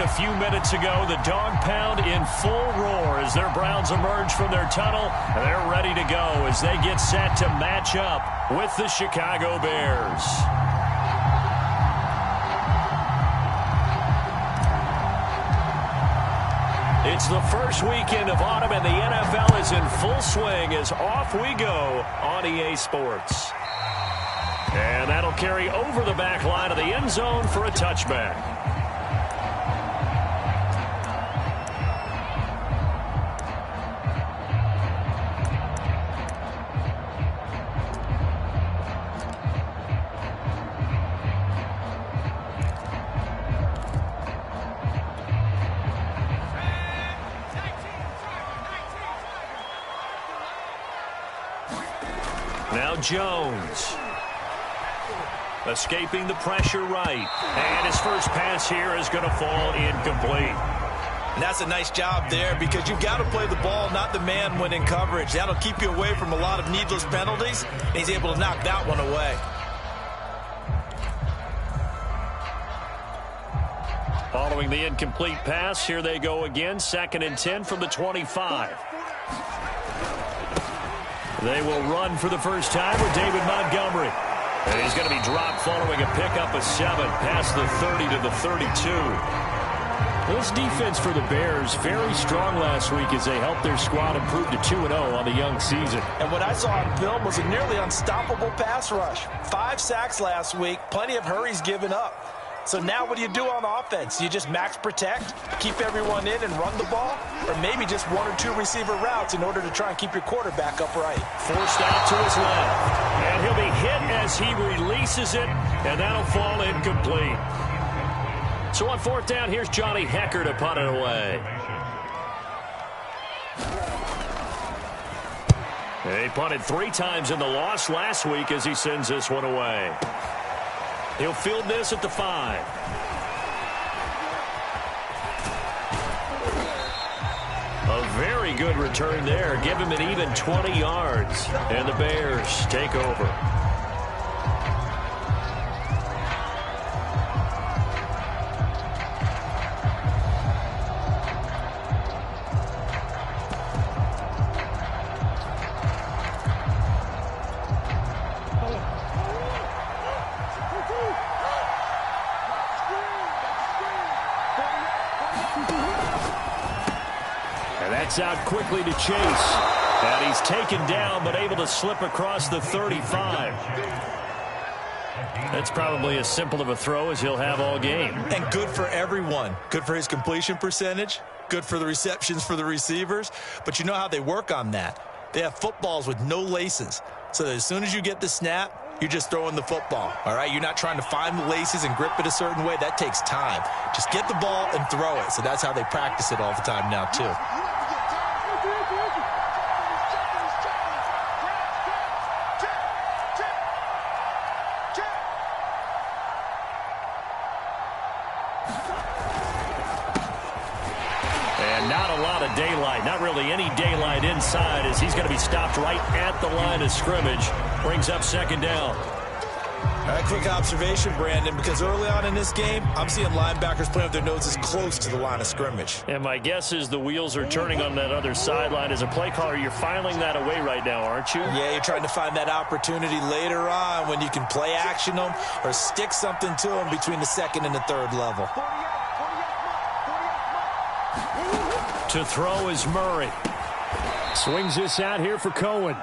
a few minutes ago. The dog pound in full roar as their Browns emerge from their tunnel. And they're ready to go as they get set to match up with the Chicago Bears. It's the first weekend of autumn, and the NFL is in full swing as off we go on EA Sports. And that'll carry over the back line of the end zone for a touchback. Now Jones. Escaping the pressure right. And his first pass here is going to fall incomplete. And that's a nice job there because you've got to play the ball, not the man when in coverage. That'll keep you away from a lot of needless penalties. And he's able to knock that one away. Following the incomplete pass, here they go again. 2nd and 10 from the 25. They will run for the first time with David Montgomery. And he's going to be dropped following a pickup of 7 past the 30 to the 32. This defense for the Bears, very strong last week as they helped their squad improve to 2-0 on the young season. And what I saw on film was a nearly unstoppable pass rush. 5 sacks last week, plenty of hurries given up. So now what do you do on offense? You just max protect, keep everyone in and run the ball? Or maybe just 1 or 2 receiver routes in order to try and keep your quarterback upright? Forced out to his left. And he'll be hit as he releases it, and that'll fall incomplete. So on 4th down, here's Johnny Hecker to punt it away. He punted 3 times in the loss last week as he sends this one away. He'll field this at the 5. A very good return there. Give him an even 20 yards. And the Bears take over. Out quickly to Chase. And he's taken down, but able to slip across the 35. That's probably as simple of a throw as he'll have all game. And good for everyone. Good for his completion percentage. Good for the receptions for the receivers. But you know how they work on that. They have footballs with no laces. So that as soon as you get the snap, you're just throwing the football. All right? You're not trying to find the laces and grip it a certain way. That takes time. Just get the ball and throw it. So that's how they practice it all the time now, too. Daylight, not really any daylight inside as he's going to be stopped right at the line of scrimmage. Brings up 2nd down. All right, quick observation, Brandon, because early on in this game, I'm seeing linebackers playing with their noses close to the line of scrimmage. And my guess is the wheels are turning on that other sideline. As a play caller, you're filing that away right now, aren't you? Yeah, you're trying to find that opportunity later on when you can play action them or stick something to them between the 2nd and the 3rd level. To throw is Murray. Swings this out here for Cohen.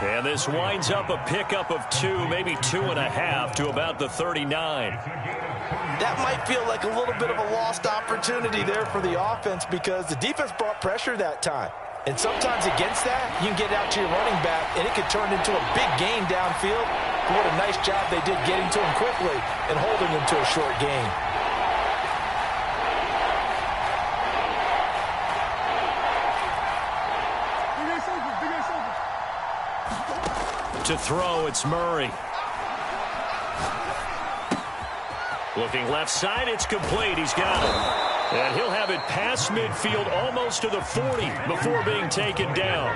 And this winds up a pickup of 2, maybe 2.5 to about the 39. That might feel like a little bit of a lost opportunity there for the offense because the defense brought pressure that time. And sometimes against that, you can get out to your running back, and it could turn into a big gain downfield. But what a nice job they did getting to him quickly and holding him to a short gain. To throw, it's Murray. Looking left side, it's complete. He's got it. And he'll have it past midfield almost to the 40 before being taken down.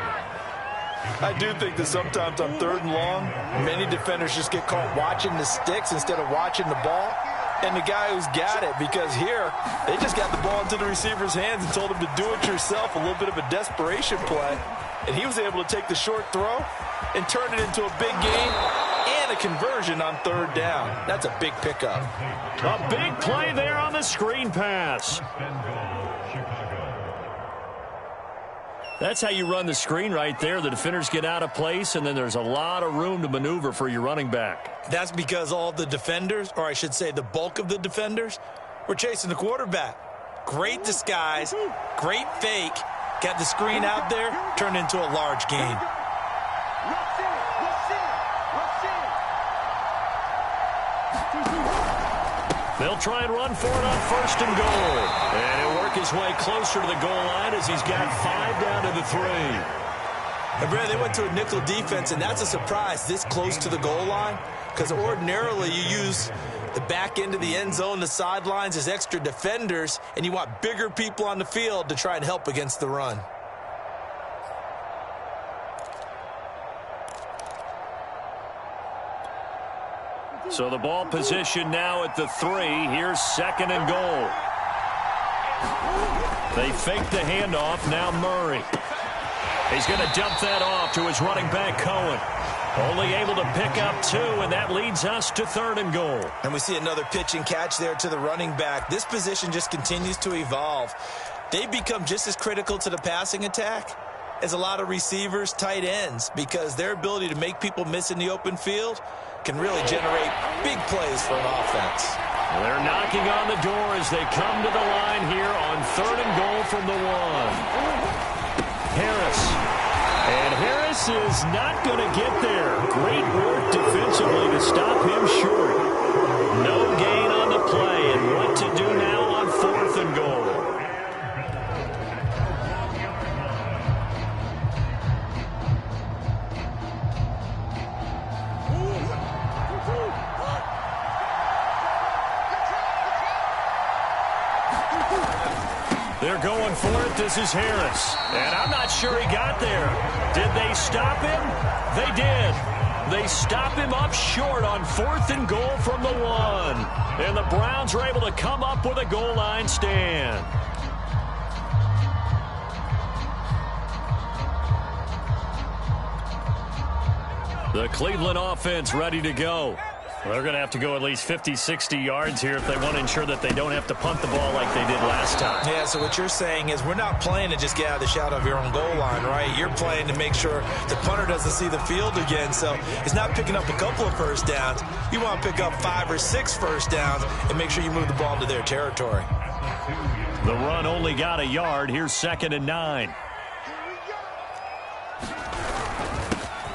I do think that sometimes on 3rd and long, many defenders just get caught watching the sticks instead of watching the ball. and the guy who's got it, because here they just got the ball into the receiver's hands and told him to do it yourself, a little bit of a desperation play, and he was able to take the short throw and turn it into a big gain and a conversion on third down. That's a big pickup. A big play there on the screen pass. That's how you run the screen right there. The defenders get out of place, and then there's a lot of room to maneuver for your running back. That's because all the defenders, or I should say the bulk of the defenders, were chasing the quarterback. Great disguise, great fake, got the screen out there, turned into a large gain. They'll try and run for it on first and goal. And he'll work his way closer to the goal line as he's got 5 down to the 3. And Brad, they went to a nickel defense, and that's a surprise this close to the goal line, because ordinarily you use the back end of the end zone, the sidelines as extra defenders, and you want bigger people on the field to try and help against the run. So the ball position now at the 3. Here's second and goal. They fake the handoff. Now Murray. He's going to dump that off to his running back, Cohen. Only able to pick up 2, and that leads us to third and goal. And we see another pitch and catch there to the running back. This position just continues to evolve. They become just as critical to the passing attack as a lot of receivers, tight ends, because their ability to make people miss in the open field can really generate big plays for an offense. They're knocking on the door as they come to the line here on third and goal from the 1. Harris. And Harris is not going to get there. Great work defensively to stop him short. No gain on the play, and what to do now on fourth and goal. They're going for it. This is Harris. And I'm not sure he got there. Did they stop him? They did. They stop him up short on fourth and goal from the 1. And the Browns are able to come up with a goal line stand. The Cleveland offense ready to go. They're going to have to go at least 50, 60 yards here if they want to ensure that they don't have to punt the ball like they did last time. Yeah, so what you're saying is we're not playing to just get out of the shadow of your own goal line, right? You're playing to make sure the punter doesn't see the field again. So it's not picking up a couple of first downs. You want to pick up 5 or 6 first downs and make sure you move the ball into their territory. The run only got a yard. Here's second and 9.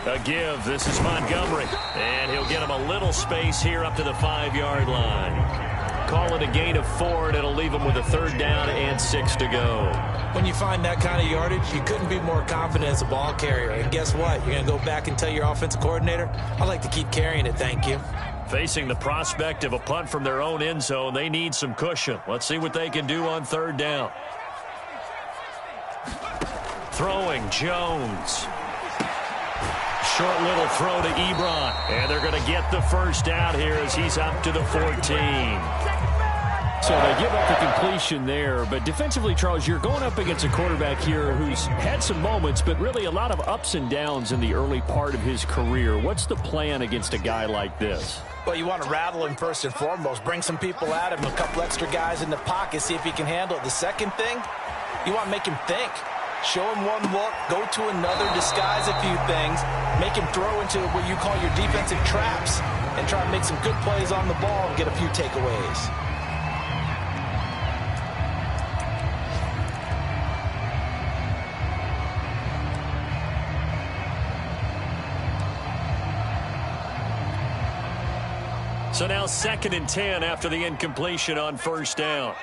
A give. This is Montgomery. And he'll get him a little space here up to the 5-yard line. Call it a gain of 4, and it'll leave him with a third down and 6 to go. When you find that kind of yardage, you couldn't be more confident as a ball carrier. And guess what? You're going to go back and tell your offensive coordinator, I'd like to keep carrying it, thank you. Facing the prospect of a punt from their own end zone, they need some cushion. Let's see what they can do on third down. Throwing, Jones. Short little throw to Ebron. And they're going to get the first down here as he's up to the 14. So they give up the completion there. But defensively, Charles, you're going up against a quarterback here who's had some moments, but really a lot of ups and downs in the early part of his career. What's the plan against a guy like this? Well, you want to rattle him first and foremost. Bring some people at him, a couple extra guys in the pocket, see if he can handle it. The second thing, you want to make him think. Show him one look, go to another, disguise a few things, make him throw into what you call your defensive traps, and try to make some good plays on the ball and get a few takeaways. So now second and 10 after the incompletion on first down.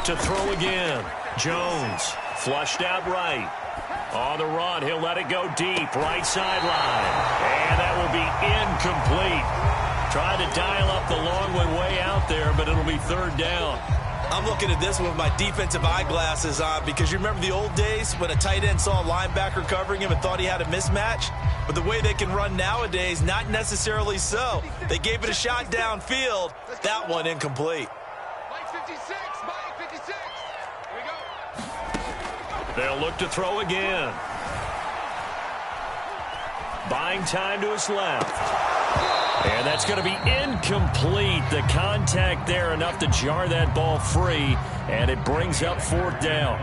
To throw again. Jones flushed out right. On the run, he'll let it go deep, right sideline. And that will be incomplete. Trying to dial up the long one way out there, but it'll be third down. I'm looking at this with my defensive eyeglasses on because you remember the old days when a tight end saw a linebacker covering him and thought he had a mismatch? But the way they can run nowadays, not necessarily so. They gave it a shot downfield. That one incomplete. Mike 56, Mike 56. Here we go. They'll look to throw again. Buying time to his left. And that's going to be incomplete. The contact there enough to jar that ball free, and it brings up 4th down.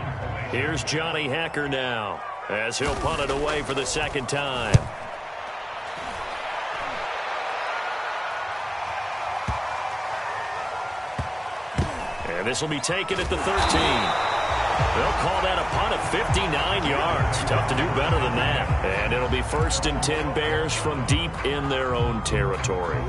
Here's Johnny Hacker now as he'll punt it away for the second time. And this will be taken at the 13. They'll call that a punt of 59 yards. Tough to do better than that. And it'll be 1st and 10 Bears from deep in their own territory.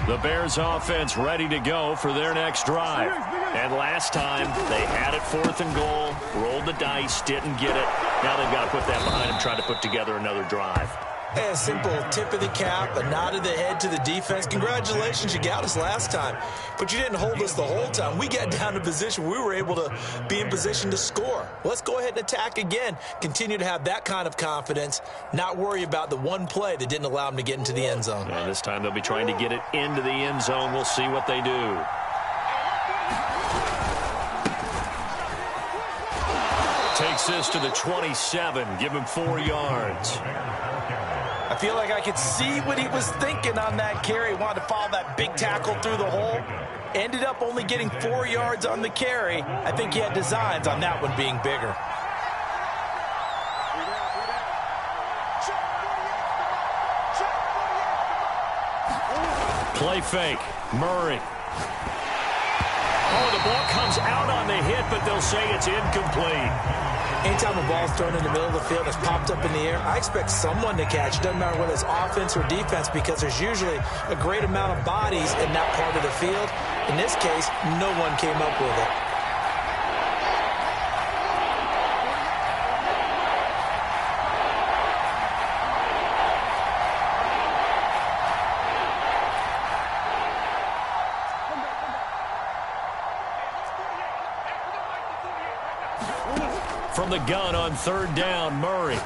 The Bears offense ready to go for their next drive. And last time they had it 4th and goal, rolled the dice, didn't get it. Now they've got to put that behind them, try to put together another drive. Hey, a simple tip of the cap, a nod of the head to the defense. Congratulations, you got us last time. But you didn't hold us the whole time. We got down to position. We were able to be in position to score. Let's go ahead and attack again. Continue to have that kind of confidence, not worry about the one play that didn't allow them to get into the end zone. And this time they'll be trying to get it into the end zone. We'll see what they do. Takes this to the 27. Give him 4 yards. I feel like I could see what he was thinking on that carry. Wanted to follow that big tackle through the hole. Ended up only getting 4 yards on the carry. I think he had designs on that one being bigger. Play fake. Murray. Oh, the ball comes out on the hit, but they'll say it's incomplete. Anytime a ball's thrown in the middle of the field and it's popped up in the air, I expect someone to catch. It doesn't matter whether it's offense or defense, because there's usually a great amount of bodies in that part of the field. In this case, no one came up with it. From the gun on 3rd down, Murray. Got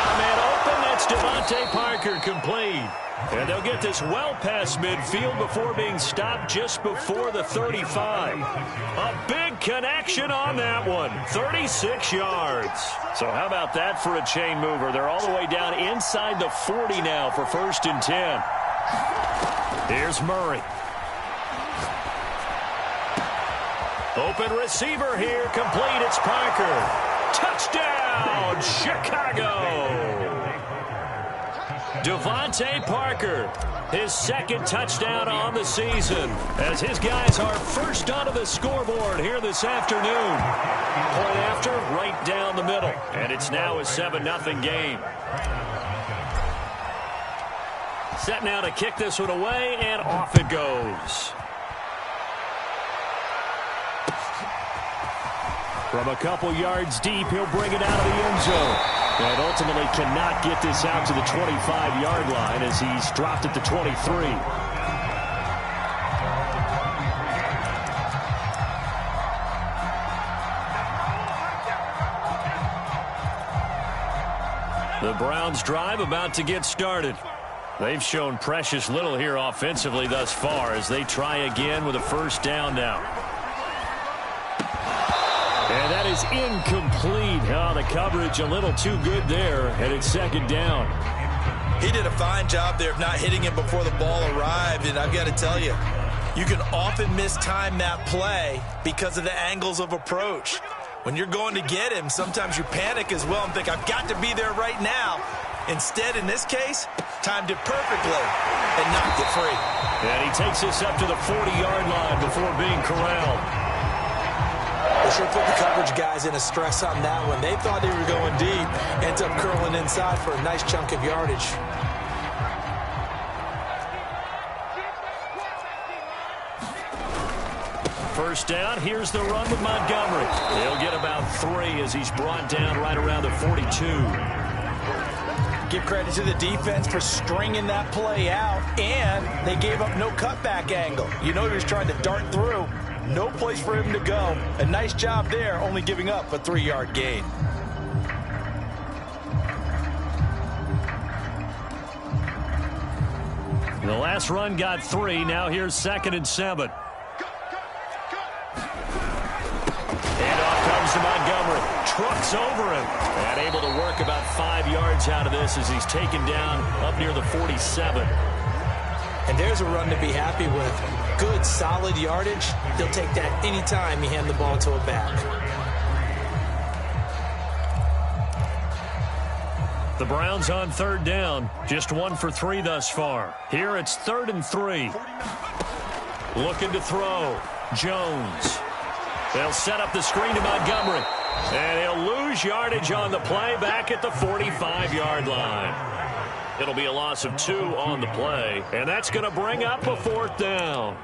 a man open. That's Devontae Parker, complete. And they'll get this well past midfield before being stopped just before the 35. A big connection on that one. 36 yards. So how about that for a chain mover? They're all the way down inside the 40 now for 1st and 10. Here's Murray. Open receiver here, complete, it's Parker. Touchdown, Chicago! Devontae Parker, his 2nd touchdown on the season, as his guys are first onto the scoreboard here this afternoon. Point after, right down the middle, and it's now a 7-0 game. Set now to kick this one away, and off it goes. From a couple yards deep, he'll bring it out of the end zone. And ultimately cannot get this out to the 25-yard line as he's dropped at the 23. The Browns' drive about to get started. They've shown precious little here offensively thus far as they try again with a 1st down now. And that is incomplete. Oh, the coverage a little too good there, and it's 2nd down. He did a fine job there of not hitting him before the ball arrived, and I've got to tell you, you can often mistime that play because of the angles of approach. When you're going to get him, sometimes you panic as well and think, I've got to be there right now. Instead, in this case, timed it perfectly and knocked it free. And he takes this up to the 40-yard line before being corralled. They sure put the coverage guys in a stress on that one. They thought they were going deep. Ends up curling inside for a nice chunk of yardage. First down, here's the run with Montgomery. He'll get about 3 as he's brought down right around the 42. Give credit to the defense for stringing that play out, and they gave up no cutback angle. You know he was trying to dart through. No place for him to go. A nice job there, only giving up a 3-yard gain. The last run got 3. Now here's 2nd and 7. Handoff comes to Montgomery. Trucks over him. And able to work about 5 yards out of this as he's taken down up near the 47. And there's a run to be happy with. Good, solid yardage. He'll take that anytime you hand the ball to a back. The Browns on 3rd down. Just 1 for 3 thus far. Here it's 3rd and 3. Looking to throw. Jones. They'll set up the screen to Montgomery. And he'll lose yardage on the play back at the 45-yard line. It'll be a loss of 2 on the play. And that's going to bring up a 4th down.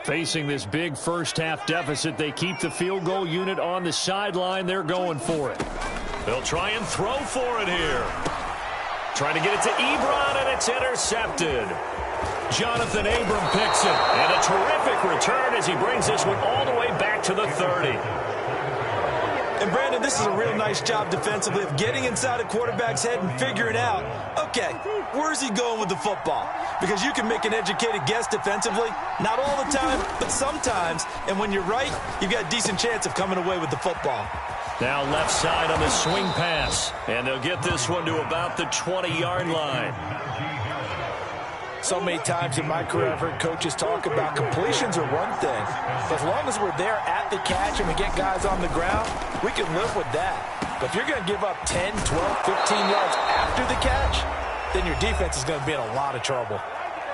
Facing this big first-half deficit, they keep the field goal unit on the sideline. They're going for it. They'll try and throw for it here. Trying to get it to Ebron, and it's intercepted. Jonathan Abram picks it. And a terrific return as he brings this one all the way back to the 30. And, Brandon, this is a real nice job defensively of getting inside a quarterback's head and figuring out, okay, where's he going with the football? Because you can make an educated guess defensively, not all the time, but sometimes. And when you're right, you've got a decent chance of coming away with the football. Now left side on the swing pass. And they'll get this one to about the 20-yard line. So many times in my career, I've heard coaches talk about completions are one thing. But as long as we're there at the catch and we get guys on the ground, we can live with that. But if you're going to give up 10, 12, 15 yards after the catch, then your defense is going to be in a lot of trouble.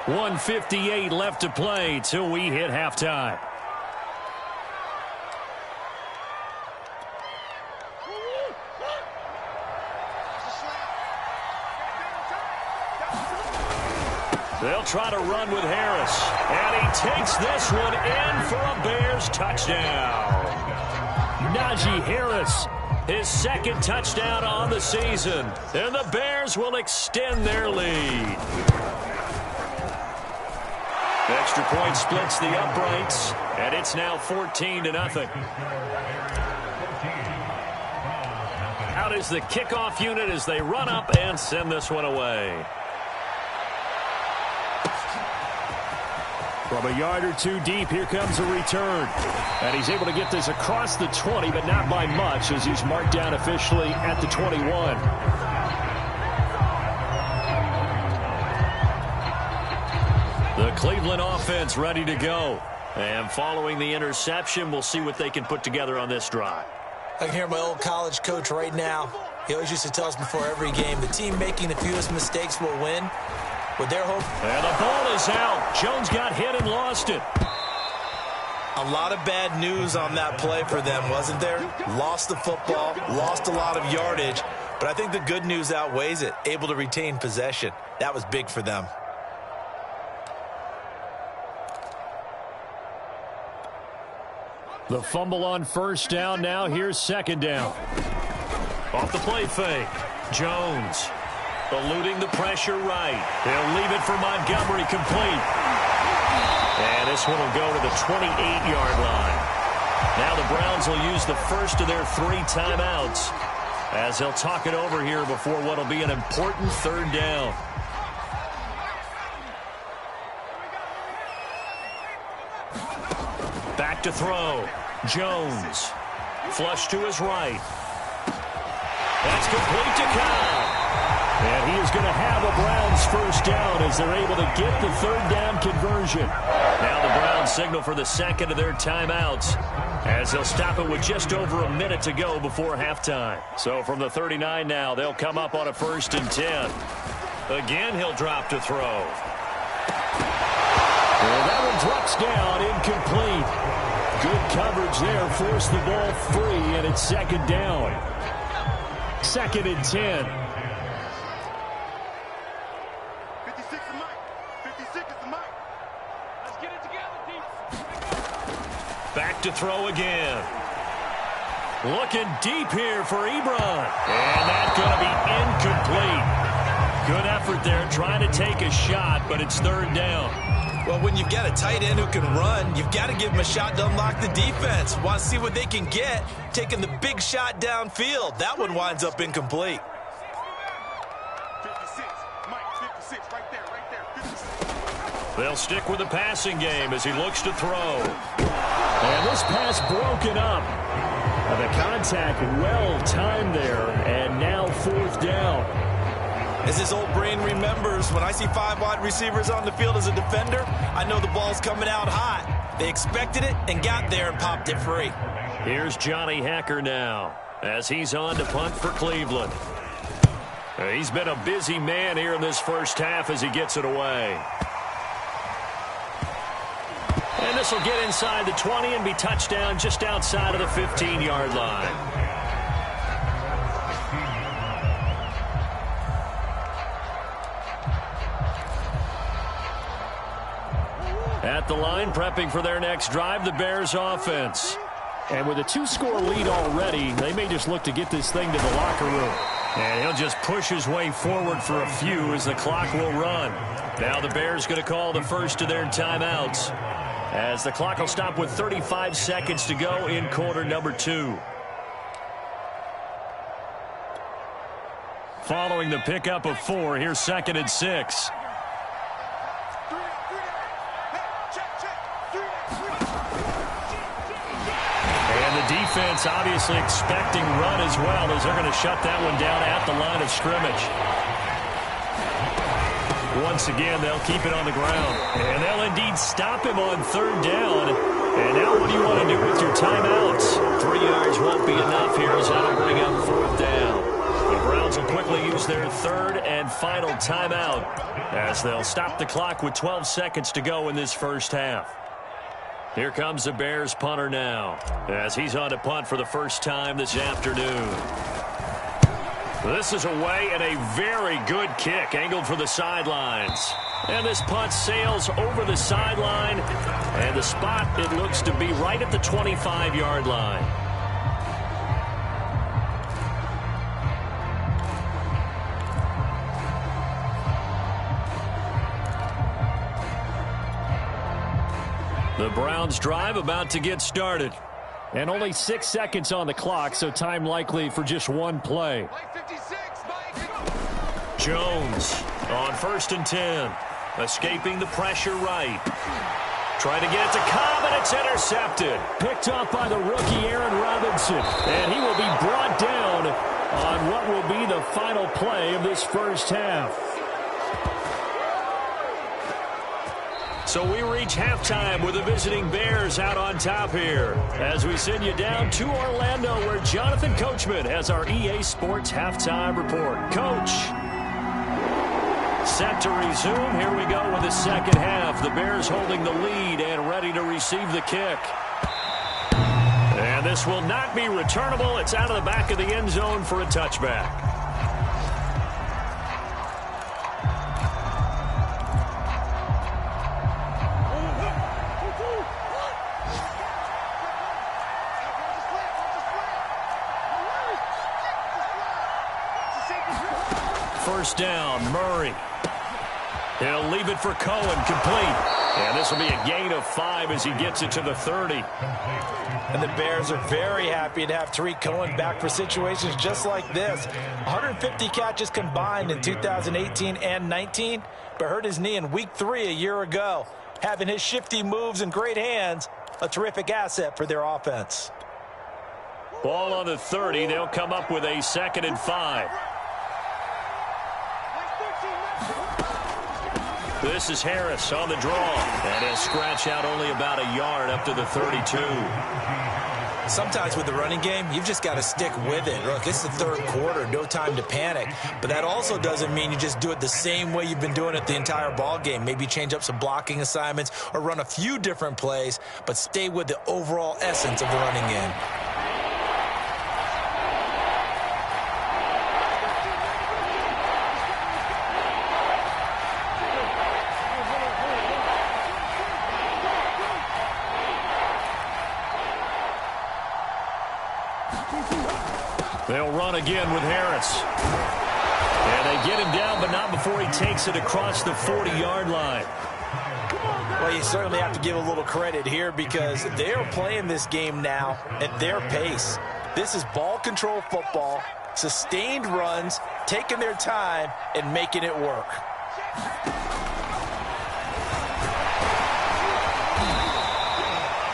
1:58 left to play till we hit halftime. They'll try to run with Harris. And he takes this one in for a Bears touchdown. Najee Harris, his 2nd touchdown on the season. And the Bears will extend their lead. The extra point splits the uprights. And it's now 14-0. Out is the kickoff unit as they run up and send this one away. From a yard or 2 deep, here comes a return. And he's able to get this across the 20, but not by much as he's marked down officially at the 21. The Cleveland offense ready to go. And following the interception, we'll see what they can put together on this drive. I can hear my old college coach right now. He always used to tell us before every game, the team making the fewest mistakes will win. With their hope. And the ball is out. Jones got hit and lost it. A lot of bad news on that play for them, wasn't there? Lost the football, lost a lot of yardage, but I think the good news outweighs it. Able to retain possession. That was big for them. The fumble on 1st down. Now here's 2nd down. Off the play fake. Jones. Eluding the pressure right. They'll leave it for Montgomery complete. And this one will go to the 28-yard line. Now the Browns will use the first of their 3 timeouts as they'll talk it over here before what will be an important 3rd down. Back to throw. Jones. Flush to his right. That's complete to Kyle. And he is going to have a Browns 1st down as they're able to get the 3rd down conversion. Now the Browns signal for the 2nd of their timeouts as they'll stop it with just over a minute to go before halftime. So from the 39 now, they'll come up on a 1st and 10. Again, he'll drop to throw. Well, that one drops down, incomplete. Good coverage there, forced the ball free, and it's 2nd down. 2nd and 10. 56 is Mike. 56 is the Mike. Let's get it together, team. Back to throw again. Looking deep here for Ebron. And that's going to be incomplete. Good effort there, trying to take a shot, but it's third down. Well, when you've got a tight end who can run, you've got to give him a shot to unlock the defense. Want to see what they can get, taking the big shot downfield. That one winds up incomplete. 56, Mike, 56, right there, 56. They'll stick with the passing game as he looks to throw. And this pass broken up. The contact well-timed there, and now fourth down. As his old brain remembers, when I see 5 wide receivers on the field as a defender, I know the ball's coming out hot. They expected it and got there and popped it free. Here's Johnny Hacker now as he's on to punt for Cleveland. He's been a busy man here in this first half as he gets it away. And this will get inside the 20 and be touchdown just outside of the 15-yard line. At the line, prepping for their next drive, the Bears offense. And with a 2-score lead already, they may just look to get this thing to the locker room. And he'll just push his way forward for a few as the clock will run. Now the Bears going to call the first of their timeouts, as the clock will stop with 35 seconds to go in quarter number 2. Following the pickup of 4, here's 2nd and 6. Defense obviously expecting run as well, as they're going to shut that one down at the line of scrimmage. Once again, they'll keep it on the ground. And they'll indeed stop him on third down. And now what do you want to do with your timeouts? 3 yards won't be enough here, as that'll bring up fourth down. The Browns will quickly use their third and final timeout, as they'll stop the clock with 12 seconds to go in this first half. Here comes the Bears punter now, as he's on to punt for the first time this afternoon. This is away, and a very good kick angled for the sidelines. And this punt sails over the sideline, and the spot, it looks to be right at the 25-yard line. The Browns drive about to get started. And only 6 seconds on the clock, so time likely for just one play. Jones on 1st and 10. Escaping the pressure right. Trying to get it to Cobb, and it's intercepted. Picked up by the rookie Aaron Robinson. And he will be brought down on what will be the final play of this first half. So we reach halftime with the visiting Bears out on top here, as we send you down to Orlando, where Jonathan Coachman has our EA Sports halftime report. Coach, set to resume. Here we go with the second half. The Bears holding the lead and ready to receive the kick. And this will not be returnable. It's out of the back of the end zone for a touchback. First down, Murray. He'll leave it for Cohen, complete. And this will be a gain of 5 as he gets it to the 30. And the Bears are very happy to have Tariq Cohen back for situations just like this. 150 catches combined in 2018 and 19, but hurt his knee in week 3 a year ago. Having his shifty moves and great hands, a terrific asset for their offense. Ball on the 30. They'll come up with a 2nd and 5. This is Harris on the draw, and he'll scratch out only about a yard up to the 32. Sometimes with the running game, you've just got to stick with it. Look, it's the third quarter, no time to panic. But that also doesn't mean you just do it the same way you've been doing it the entire ball game. Maybe change up some blocking assignments or run a few different plays, but stay with the overall essence of the running game. They'll run again with Harris. And they get him down, but not before he takes it across the 40-yard line. Well, you certainly have to give a little credit here because they are playing this game now at their pace. This is ball control football, sustained runs, taking their time, and making it work.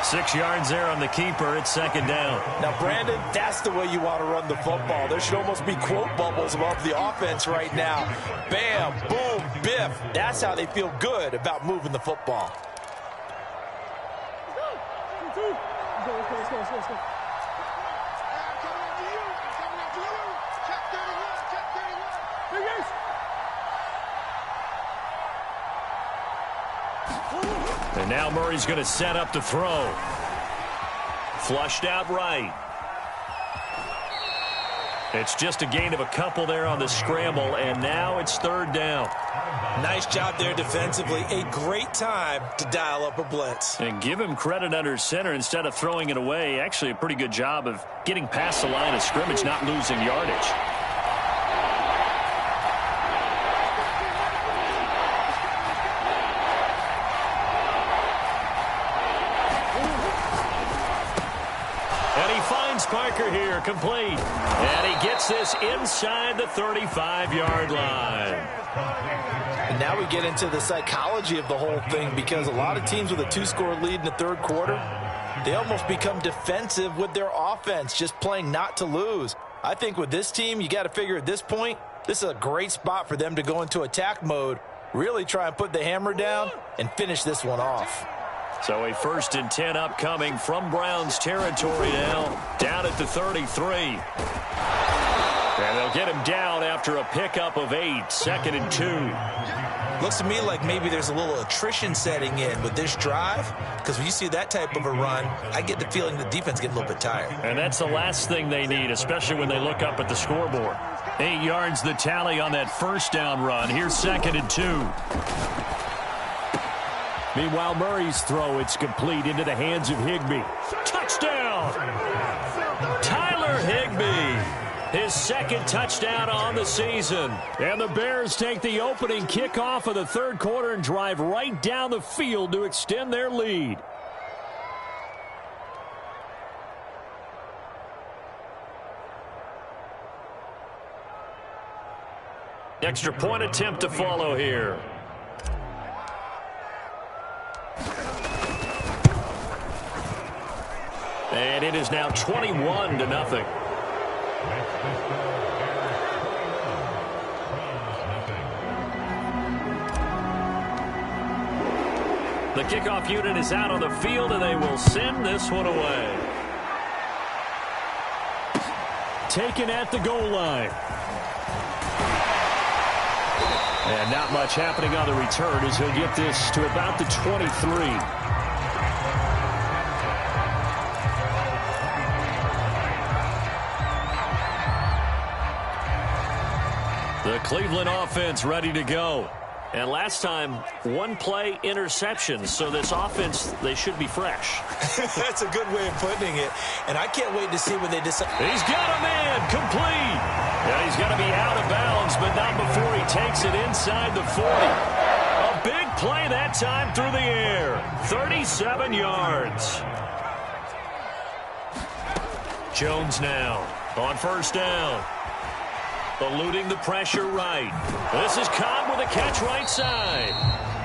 6 yards there on the keeper. It's second down. Now, Brandon, that's the way you want to run the football. There should almost be quote bubbles above the offense right now. Bam, boom, biff. That's how they feel good about moving the football. Let's go. And now Murray's going to set up to throw. Flushed out right. It's just a gain of a couple there on the scramble, and now it's third down. Nice job there defensively. A great time to dial up a blitz. And give him credit under center instead of throwing it away. Actually, a pretty good job of getting past the line of scrimmage, not losing yardage. Parker here, complete. And he gets this inside the 35-yard line. And now we get into the psychology of the whole thing because a lot of teams with a 2-score lead in the third quarter, they almost become defensive with their offense, just playing not to lose. I think with this team, you got to figure at this point, this is a great spot for them to go into attack mode, really try and put the hammer down and finish this one off. So a 1st and 10 upcoming from Browns territory now, down at the 33. And they'll get him down after a pickup of 8, 2nd and 2. Looks to me like maybe there's a little attrition setting in with this drive, because when you see that type of a run, I get the feeling the defense gets a little bit tired. And that's the last thing they need, especially when they look up at the scoreboard. 8 yards the tally on that 1st down run. Here's 2nd and 2. Meanwhile, Murray's throw, it's complete into the hands of Higbee. Touchdown! Tyler Higbee, his 2nd touchdown on the season. And the Bears take the opening kickoff of the third quarter and drive right down the field to extend their lead. Extra point attempt to follow here. And it is now 21-0. The kickoff unit is out on the field, and they will send this one away. Taken at the goal line. And not much happening on the return as he'll get this to about the 23. The Cleveland offense ready to go. And last time, 1-play interception. So this offense, they should be fresh. That's a good way of putting it. And I can't wait to see when they decide. He's got a man complete. And he's got to be out of bounds, but not before he takes it inside the 40. A big play that time through the air. 37 yards. Jones now on 1st down. Eluding the pressure right. This is Cobb with a catch right side.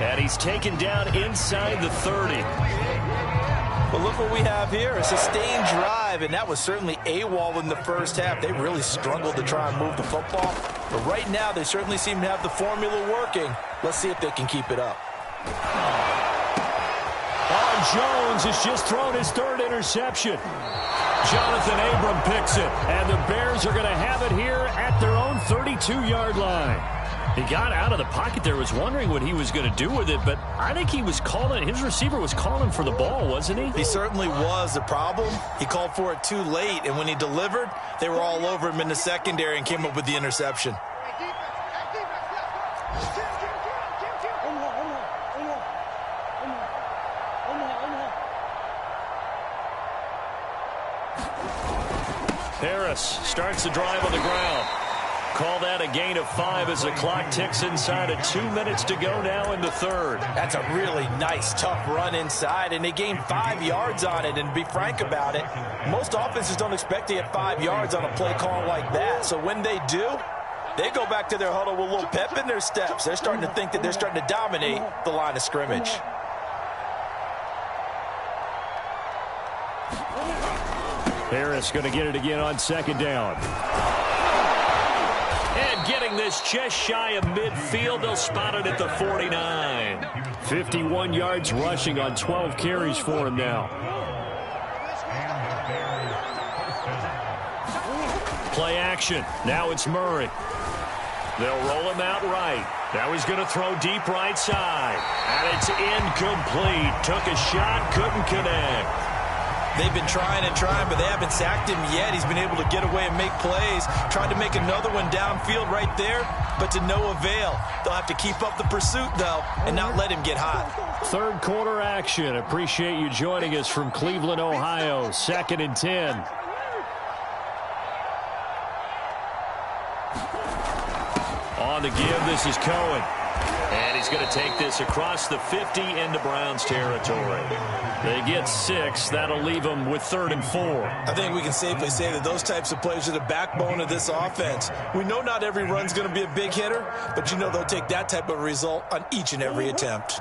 And he's taken down inside the 30. Well, look what we have here. A sustained drive, and that was certainly AWOL in the first half. They really struggled to try and move the football. But right now, they certainly seem to have the formula working. Let's see if they can keep it up. Jones has just thrown his 3rd interception. Jonathan Abram picks it, and the Bears are going to have it here at their own 32-yard line. He got out of the pocket there, was wondering what he was going to do with it, but I think he was calling, his receiver was calling for the ball, wasn't he? He certainly was. The problem, he called for it too late, and when he delivered, they were all over him in the secondary and came up with the interception. Harris starts the drive on the ground. call that a gain of 5 as the clock ticks inside of 2 minutes to go now in the third. That's a really nice, tough run inside, and they gained 5 yards on it. And to be frank about it, most offenses don't expect to get 5 yards on a play call like that. So when they do, they go back to their huddle with a little pep in their steps. They're starting to think that they're starting to dominate the line of scrimmage. Harris going to get it again on second down. And getting this just shy of midfield, they'll spot it at the 49. 51 yards rushing on 12 carries for him now. Play action. Now it's Murray. They'll roll him out right. Now he's going to throw deep right side. And it's incomplete. Took a shot, couldn't connect. They've been trying and trying, but they haven't sacked him yet. He's been able to get away and make plays. Tried to make another one downfield right there, but to no avail. They'll have to keep up the pursuit, though, and not let him get hot. Third quarter action. Appreciate you joining us from Cleveland, Ohio. 2nd and 10. On the give, this is Cohen. And he's going to take this across the 50 into Browns territory. They get 6. That'll leave them with 3rd and 4. I think we can safely say that those types of plays are the backbone of this offense. We know not every run's going to be a big hitter, but you know they'll take that type of result on each and every attempt.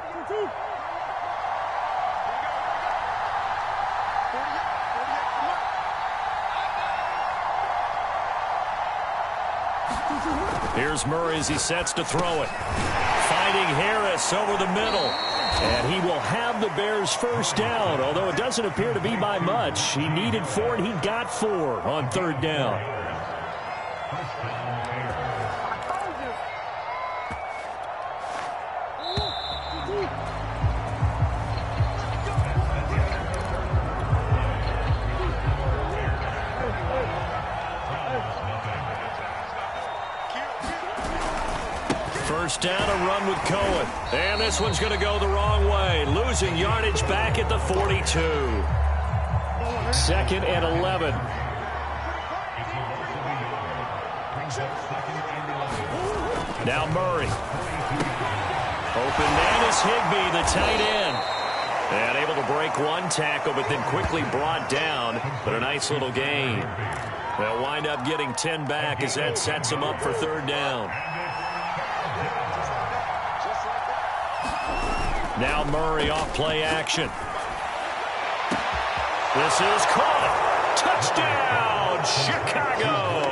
Here's Murray as he sets to throw it. Finding Harris over the middle. And he will have the Bears first down, although it doesn't appear to be by much. He needed 4, and he got 4 on 3rd down. First down, a run with Cohen. And this one's going to go the wrong way. Losing yardage back at the 42. 2nd and 11. Now Murray. Open man is Higbee, the tight end. And able to break one tackle, but then quickly brought down. But a nice little gain. They'll wind up getting 10 back as that sets them up for 3rd down. Now Murray off play action. This is caught. Touchdown, Chicago.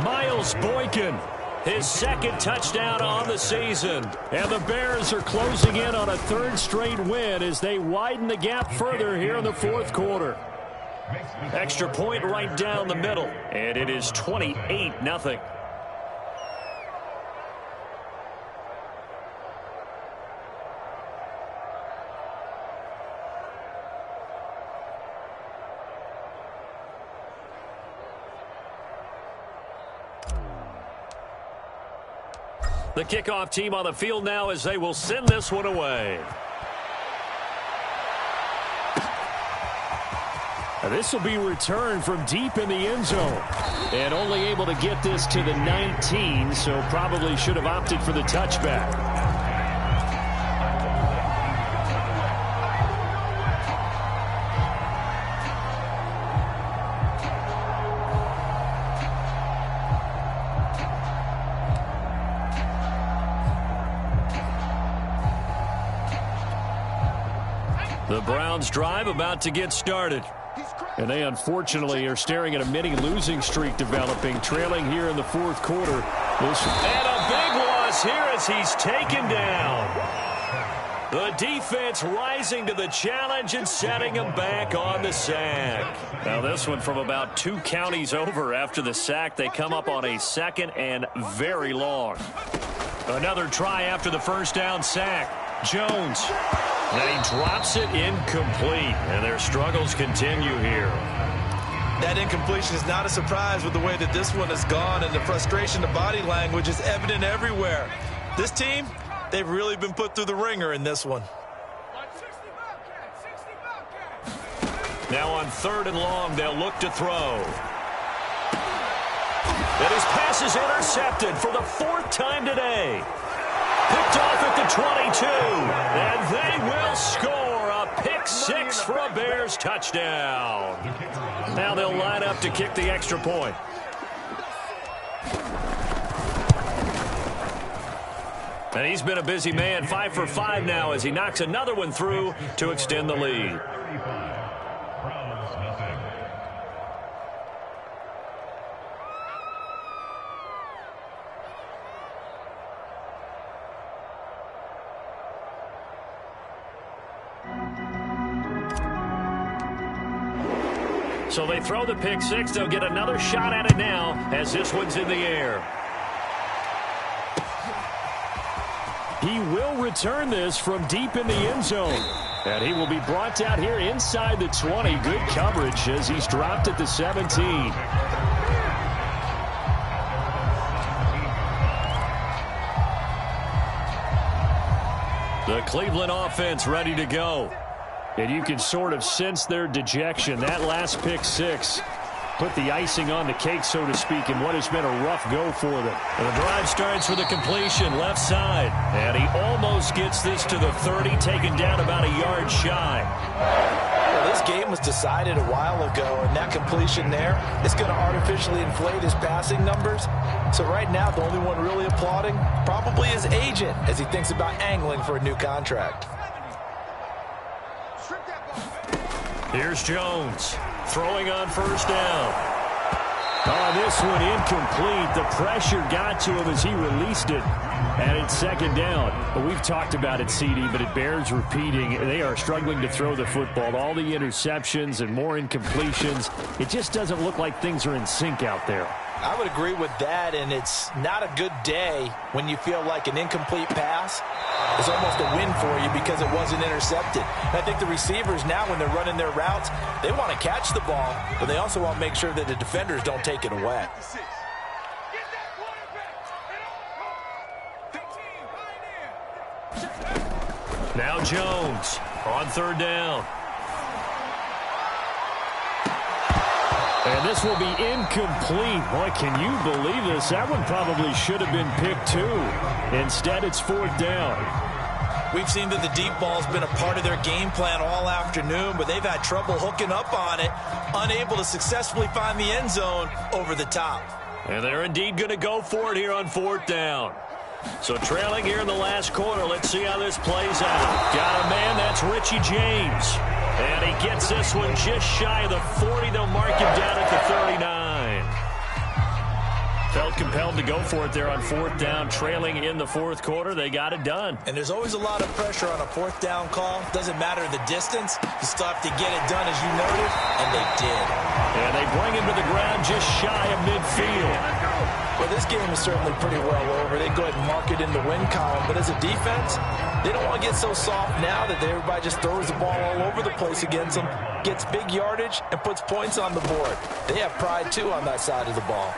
Miles Boykin, his 2nd touchdown on the season. And the Bears are closing in on a 3rd straight win as they widen the gap further here in the 4th quarter. Extra point right down the middle. And it is 28-0. The kickoff team on the field now as they will send this one away. And this will be returned from deep in the end zone. And only able to get this to the 19, so probably should have opted for the touchback. The Browns drive about to get started. And they unfortunately are staring at a mini losing streak developing, trailing here in the 4th quarter. And a big loss here as he's taken down. The defense rising to the challenge and setting him back on the sack. Now this one from about 2 counties over after the sack. They come up on a 2nd and very long. Another try after the first down sack. Jones. And he drops it incomplete, and their struggles continue here. That incompletion is not a surprise with the way that this one has gone, and the frustration, the body language is evident everywhere. This team, they've really been put through the ringer in this one. Now on 3rd and long, they'll look to throw. And his pass is intercepted for the 4th time today. Picked off at the 22. And they will score a pick 6 for a Bears touchdown. Now they'll line up to kick the extra point. And he's been a busy man, 5 for 5 now as he knocks another one through to extend the lead. So they throw the pick 6. They'll get another shot at it now as this one's in the air. He will return this from deep in the end zone. And he will be brought out here inside the 20. Good coverage as he's dropped at the 17. The Cleveland offense ready to go. And you can sort of sense their dejection. That last pick 6 put the icing on the cake, so to speak, in what has been a rough go for them. And the drive starts with a completion left side. And he almost gets this to the 30, taken down about a yard shy. Well, this game was decided a while ago, and that completion there is going to artificially inflate his passing numbers. So right now, the only one really applauding probably his agent as he thinks about angling for a new contract. Here's Jones throwing on first down. Oh, this one incomplete. The pressure got to him as he released it. And it's second down. We've talked about it, CD, but it bears repeating. They are struggling to throw the football. All the interceptions and more incompletions. It just doesn't look like things are in sync out there. I would agree with that, and it's not a good day when you feel like an incomplete pass is almost a win for you because it wasn't intercepted. And I think the receivers now, when they're running their routes, they want to catch the ball, but they also want to make sure that the defenders don't take it away. Now Jones on third down. And this will be incomplete. Boy, can you believe this? That one probably should have been picked too. Instead, it's fourth down. We've seen that the deep ball's been a part of their game plan all afternoon, but they've had trouble hooking up on it, unable to successfully find the end zone over the top. And they're indeed going to go for it here on fourth down. So trailing here in the last quarter, let's see how this plays out. Got a man, that's Richie James. And he gets this one just shy of the 40. They'll mark him down at the 39. Felt compelled to go for it there on fourth down, trailing in the fourth quarter. They got it done. And there's always a lot of pressure on a fourth down call. Doesn't matter the distance. You still have to get it done, as you noted, and they did. And they bring him to the ground just shy of midfield. Well, this game is certainly pretty well over. They go ahead and mark it in the win column. But as a defense, they don't want to get so soft now that everybody just throws the ball all over the place against them, gets big yardage, and puts points on the board. They have pride, too, on that side of the ball.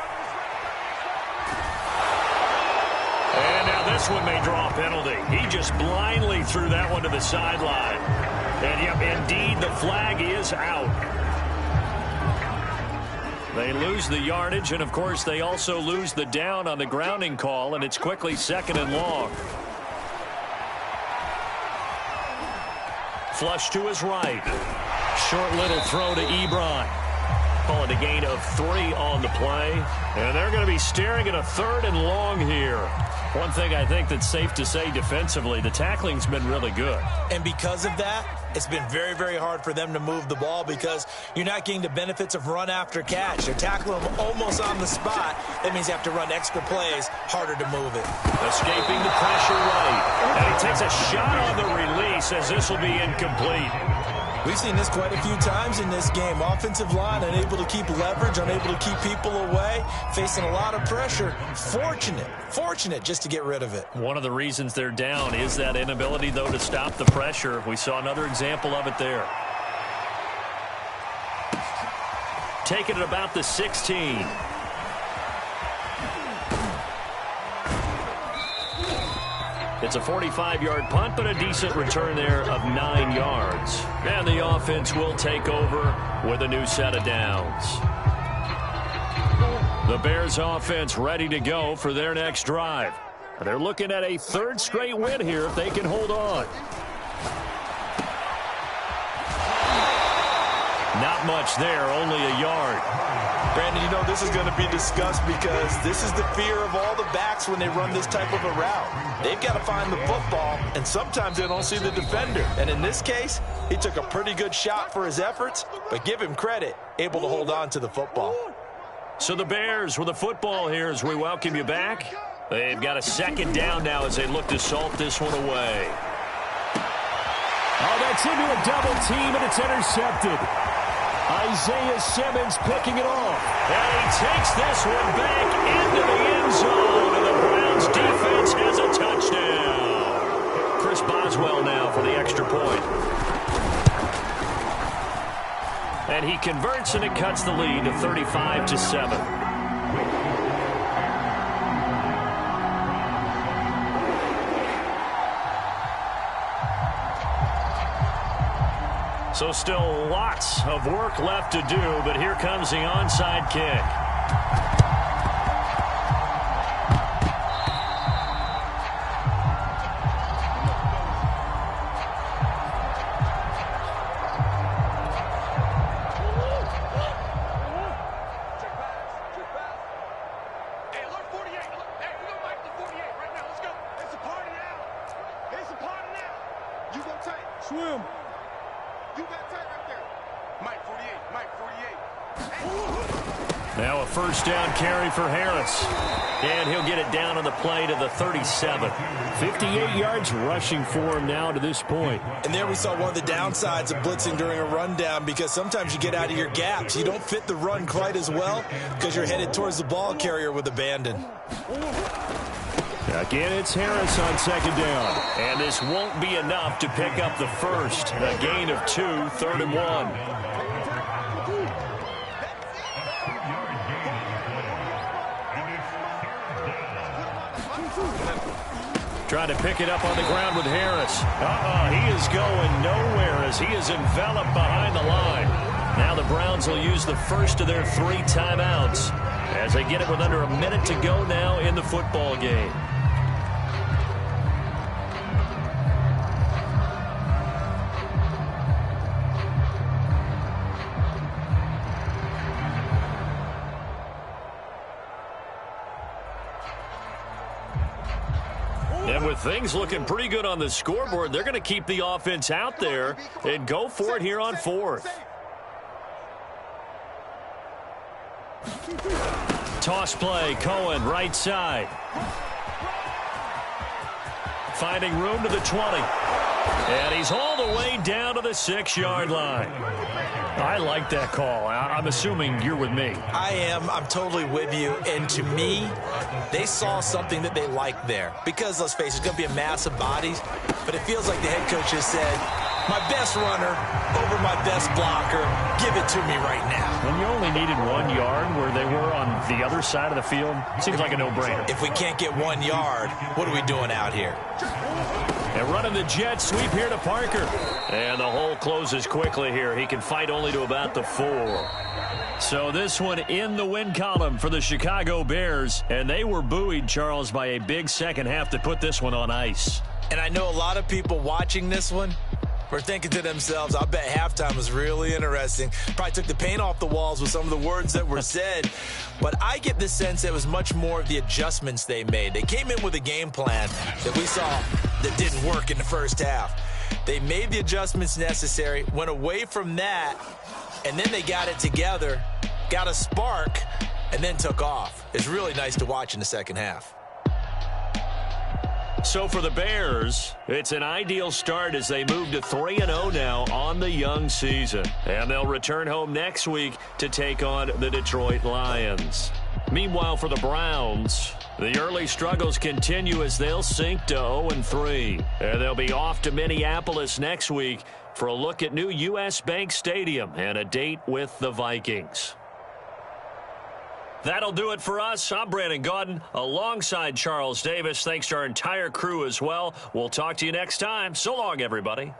And now this one may draw a penalty. He just blindly threw that one to the sideline. And, yep, indeed, the flag is out. They lose the yardage, and, of course, they also lose the down on the grounding call, and it's quickly second and long. Flush to his right. Short little throw to Ebron. Call it a gain of 3 on the play. And they're going to be staring at a third and long here. One thing I think that's safe to say defensively, the tackling's been really good. And because of that, it's been very, very hard for them to move the ball because you're not getting the benefits of run after catch. They're tackling them almost on the spot. That means you have to run extra plays, harder to move it. Escaping the pressure right. And he takes a shot on the release as this will be incomplete. We've seen this quite a few times in this game. Offensive line unable to keep leverage, unable to keep people away, facing a lot of pressure. Fortunate just to get rid of it. One of the reasons they're down is that inability, though, to stop the pressure. We saw another example of it there. Taking it about the 16. It's a 45-yard punt, but a decent return there of 9 yards. And the offense will take over with a new set of downs. The Bears offense ready to go for their next drive. They're looking at a third straight win here if they can hold on. Not much there, only a yard. Brandon, you know this is going to be discussed because this is the fear of all the backs when they run this type of a route. They've got to find the football, and sometimes they don't see the defender. And in this case, he took a pretty good shot for his efforts, but give him credit, able to hold on to the football. So the Bears with the football here as we welcome you back. They've got a second down now as they look to salt this one away. Oh, that's into a double team, and it's intercepted. Isaiah Simmons picking it off. And he takes this one back into the end zone, and the Browns defense has a touchdown. Chris Boswell now for the extra point. And he converts, and it cuts the lead to 35-7. So still lots of work left to do, but here comes the onside kick. Hey, alert 48. Hey, we gonna make the 48 right now. Let's go. It's a party now. It's a party now. You gonna take. Swim. You got tight right there. Mike 48. Mike 48. Now a first down carry for Harris. And he'll get it down on the play to the 37. 58 yards rushing for him now to this point. And there we saw one of the downsides of blitzing during a rundown because sometimes you get out of your gaps. You don't fit the run quite as well because you're headed towards the ball carrier with abandon. Again, it's Harris on second down. And this won't be enough to pick up the first. A gain of 2, 3rd and 1. Trying to pick it up on the ground with Harris. He is going nowhere as he is enveloped behind the line. Now the Browns will use the first of their 3 timeouts as they get it with under a minute to go now in the football game. And with things looking pretty good on the scoreboard, they're going to keep the offense out there and go for it here on 4th. Toss play, Cohen, right side. Finding room to the 20. And he's all the way down to the 6-yard line. I like that call. I'm assuming you're with me. I am. I'm totally with you. And to me, they saw something that they liked there. Because, let's face it, it's going to be a mass of bodies. But it feels like the head coach has said, my best runner over my best blocker, give it to me right now. When you only needed 1 yard where they were on the other side of the field, seems like a no-brainer. If we can't get 1 yard, what are we doing out here? And running the jet sweep here to Parker. And the hole closes quickly here. He can fight only to about the 4. So this one in the win column for the Chicago Bears. And they were buoyed, Charles, by a big second half that put this one on ice. And I know a lot of people watching this one were thinking to themselves, I bet halftime was really interesting. Probably took the paint off the walls with some of the words that were said. But I get the sense it was much more of the adjustments they made. They came in with a game plan that we saw that didn't work in the first half. They made the adjustments necessary, went away from that, and then they got it together, got a spark, and then took off. It's really nice to watch in the second half. So for the Bears, it's an ideal start as they move to 3-0 now on the young season. And they'll return home next week to take on the Detroit Lions. Meanwhile, for the Browns, the early struggles continue as they'll sink to 0-3. And they'll be off to Minneapolis next week for a look at new U.S. Bank Stadium and a date with the Vikings. That'll do it for us. I'm Brandon Gaudin alongside Charles Davis. Thanks to our entire crew as well. We'll talk to you next time. So long, everybody.